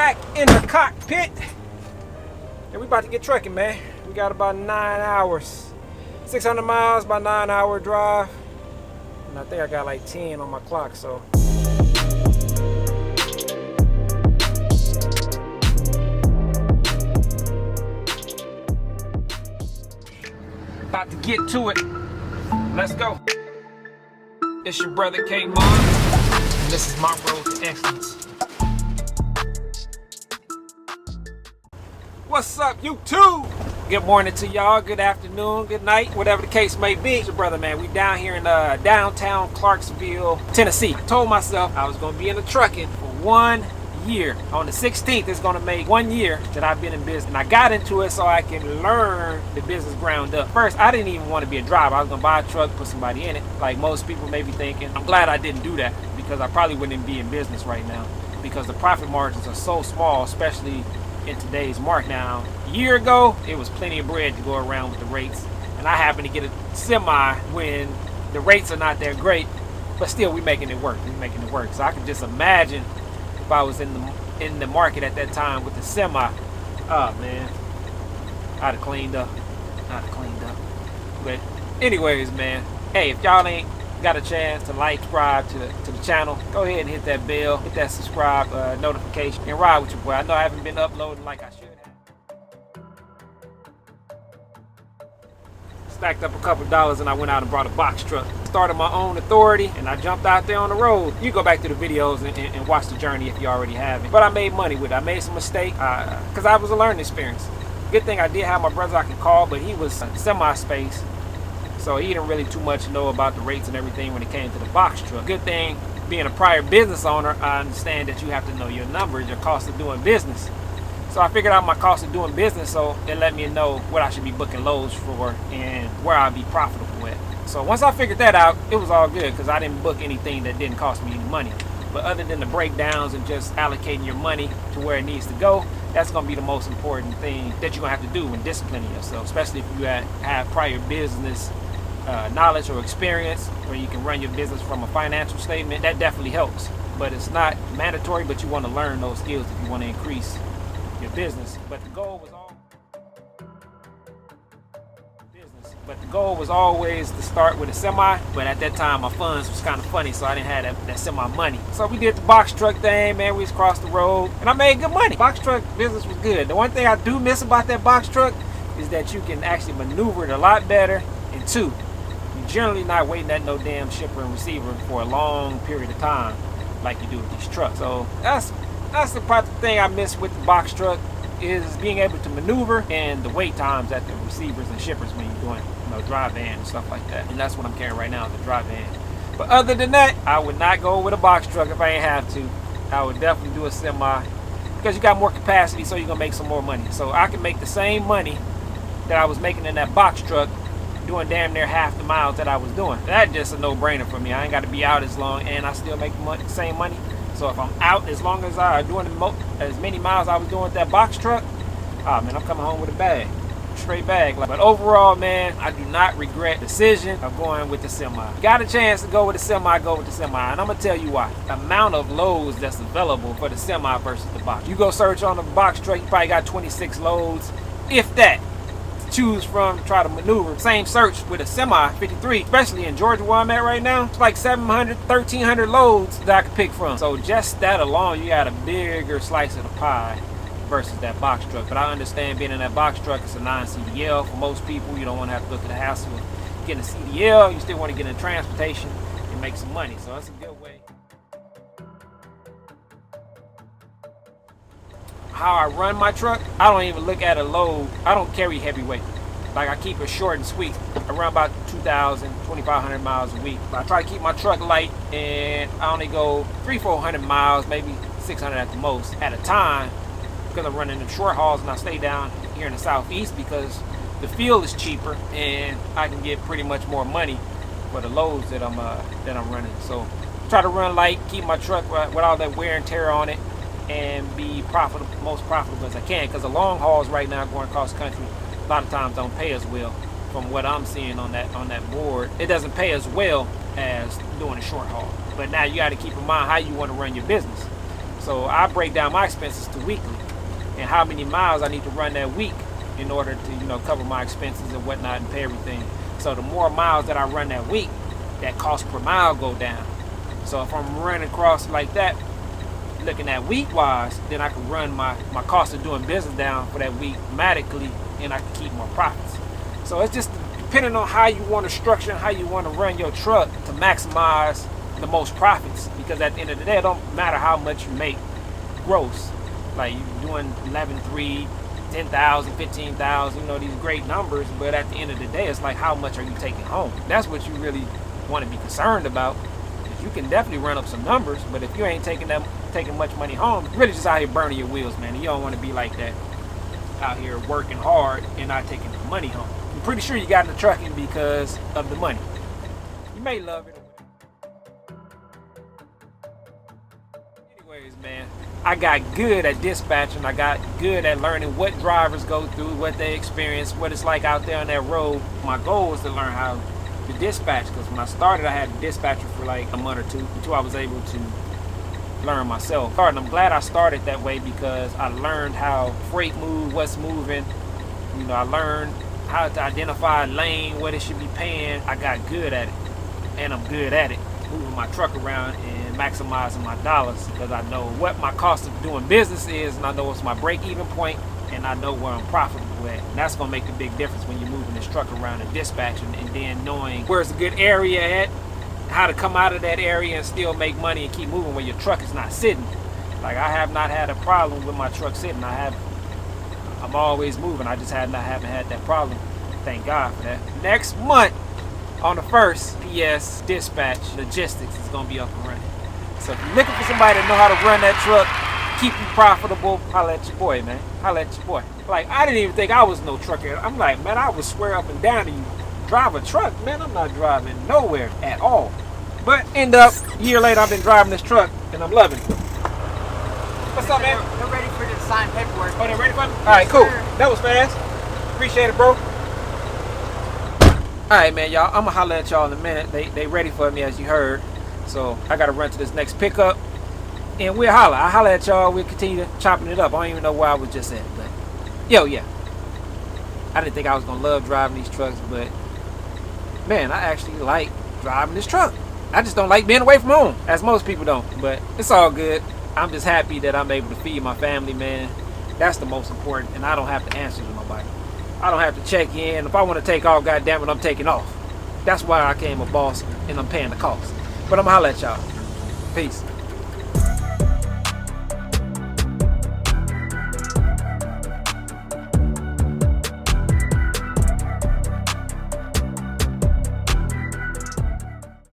back in the cockpit. And we about to get trucking, man. We got about 9 hours. 600 miles, about 9-hour drive. And I think I got like 10 on my clock, so. About to get to it. Let's go. It's your brother K-Mon, and this is my road to excellence. What's up, YouTube? Good morning to y'all, good afternoon, good night, whatever the case may be. It's your brother, man. We down here in downtown Clarksville, Tennessee. I told myself I was gonna be in the trucking for 1 year. On the 16th, it's gonna make 1 year that I've been in business. And I got into it so I can learn the business ground up. First, I didn't even want to be a driver. I was gonna buy a truck, put somebody in it. Like most people may be thinking. I'm glad I didn't do that because I probably wouldn't even be in business right now because the profit margins are so small, especially in today's market. Now, a year ago, it was plenty of bread to go around with the rates. And I happened to get a semi when the rates are not that great, but still we making it work. We making it work. So I can just imagine if I was in the market at that time with the semi, oh man, I'd have cleaned up. But anyways, man, hey, if y'all ain't got a chance to like, subscribe to the channel, go ahead and hit that bell, hit that subscribe notification, and ride with your boy. I know I haven't been uploading like I should have. Stacked up a couple dollars and I went out and brought a box truck. Started my own authority and I jumped out there on the road. You go back to the videos and watch the journey if you already haven't. But I made money with it. I made some mistakes because I was a learning experience. Good thing I did have my brother I can call, but he was semi-space. So he didn't really too much know about the rates and everything when it came to the box truck. Good thing, being a prior business owner, I understand that you have to know your numbers, your cost of doing business. So I figured out my cost of doing business, so it let me know what I should be booking loads for and where I'd be profitable at. So once I figured that out, it was all good because I didn't book anything that didn't cost me any money. But other than the breakdowns and just allocating your money to where it needs to go, that's going to be the most important thing that you're going to have to do when disciplining yourself, especially if you have prior business knowledge or experience where you can run your business from a financial statement. That definitely helps, but it's not mandatory, but you want to learn those skills if you want to increase your business. But the goal was always to start with a semi, but at that time my funds was kind of funny, so I didn't have that semi money. So we did the box truck thing, man. We just crossed the road and I made good money. Box truck business was good. The one thing I do miss about that box truck is that you can actually maneuver it a lot better. And two, you're generally not waiting at no damn shipper and receiver for a long period of time like you do with these trucks. So that's the part of the thing I miss with the box truck is being able to maneuver and the wait times at the receivers and shippers when you're doing, dry van and stuff like that. And that's what I'm carrying right now, the dry van. But other than that, I would not go with a box truck if I ain't have to. I would definitely do a semi because you got more capacity, so you're gonna make some more money. So I can make the same money that I was making in that box truck doing damn near half the miles that I was doing. That's just a no-brainer for me. I ain't got to be out as long and I still make the same money. So if I'm out as long as I doing as many miles I was doing with that box truck, man, I'm coming home with a bag, straight bag. But overall, man, I do not regret the decision of going with the semi. Got a chance to go with the semi, go with the semi, and I'm gonna tell you why. The amount of loads that's available for the semi versus the box. You go search on the box truck, you probably got 26 loads, if that. Choose from, try to maneuver. Same search with a semi 53, especially in Georgia where I'm at right now. It's like 700, 1,300 loads that I could pick from. So just that alone, you got a bigger slice of the pie versus that box truck. But I understand being in that box truck, it's a non-CDL for most people. You don't want to have to go through the hassle of getting a CDL. You still want to get in transportation and make some money. So that's a good way. How I run my truck, I don't even look at a load. I don't carry heavyweight. Like I keep it short and sweet. I run about 2,000, 2,500 miles a week. I try to keep my truck light and I only go 300-400 miles, maybe 600 at the most at a time because I'm running the short hauls and I stay down here in the southeast because the fuel is cheaper and I can get pretty much more money for the loads that I'm running. So try to run light, keep my truck with all that wear and tear on it, and be profitable, most profitable as I can, because the long hauls right now going across country a lot of times don't pay as well. From what I'm seeing on that board, it doesn't pay as well as doing a short haul. But now you got to keep in mind how you want to run your business. So I break down my expenses to weekly and how many miles I need to run that week in order to, cover my expenses and whatnot and pay everything. So the more miles that I run that week, that cost per mile go down. So if I'm running across like that, looking at week wise, then I can run my cost of doing business down for that week automatically, and I can keep more profits. So it's just depending on how you want to structure and how you want to run your truck to maximize the most profits, because at the end of the day, it don't matter how much you make gross. Like you're doing 11.3, 10,000, 15,000, these great numbers, but at the end of the day, it's like, how much are you taking home? That's what you really want to be concerned about. You can definitely run up some numbers, but if you ain't taking much money home, you're really just out here burning your wheels, man. And you don't want to be like that, out here working hard and not taking the money home. I'm pretty sure you got into trucking because of the money. You may love it. Anyways, man, I got good at dispatching. I got good at learning what drivers go through, what they experience, what it's like out there on that road. My goal was to learn how to dispatch, because when I started, I had a dispatcher for like a month or two until I was able to learn myself. And I'm glad I started that way, because I learned how freight move, what's moving. I learned how to identify a lane, what it should be paying. I got good at it, and I'm good at it, moving my truck around and maximizing my dollars, because I know what my cost of doing business is, and I know what's my break-even point, and I know where I'm profitable at. And that's gonna make a big difference when you're moving this truck around and dispatching, and then knowing where's a good area at, how to come out of that area and still make money and keep moving when your truck is not sitting. Like, I have not had a problem with my truck sitting. I'm always moving. I just haven't had that problem. Thank God for that. Next month on the 1st, PS Dispatch Logistics is gonna be up and running. So if you're looking for somebody to know how to run that truck, keep you profitable, holla at your boy, man. Holla at your boy. Like, I didn't even think I was no trucker. I'm like, man, I would swear up and down to you, drive a truck, man. I'm not driving nowhere at all. But end up, a year later, I've been driving this truck, and I'm loving it. What's up, man? They're ready for the signed paperwork. Oh, they're ready for me? All right, cool. That was fast. Appreciate it, bro. All right, man, y'all. I'm gonna holler at y'all in a minute. They ready for me, as you heard. So I gotta run to this next pickup, and we'll holler. I'll holler at y'all. We'll continue chopping it up. I don't even know where I was just at, but yeah. I didn't think I was gonna love driving these trucks, but man, I actually like driving this truck. I just don't like being away from home, as most people don't. But it's all good. I'm just happy that I'm able to feed my family, man. That's the most important, and I don't have to answer to nobody. I don't have to check in. If I want to take off, goddamn it, I'm taking off. That's why I came a boss, and I'm paying the cost. But I'm gonna holler at y'all. Peace.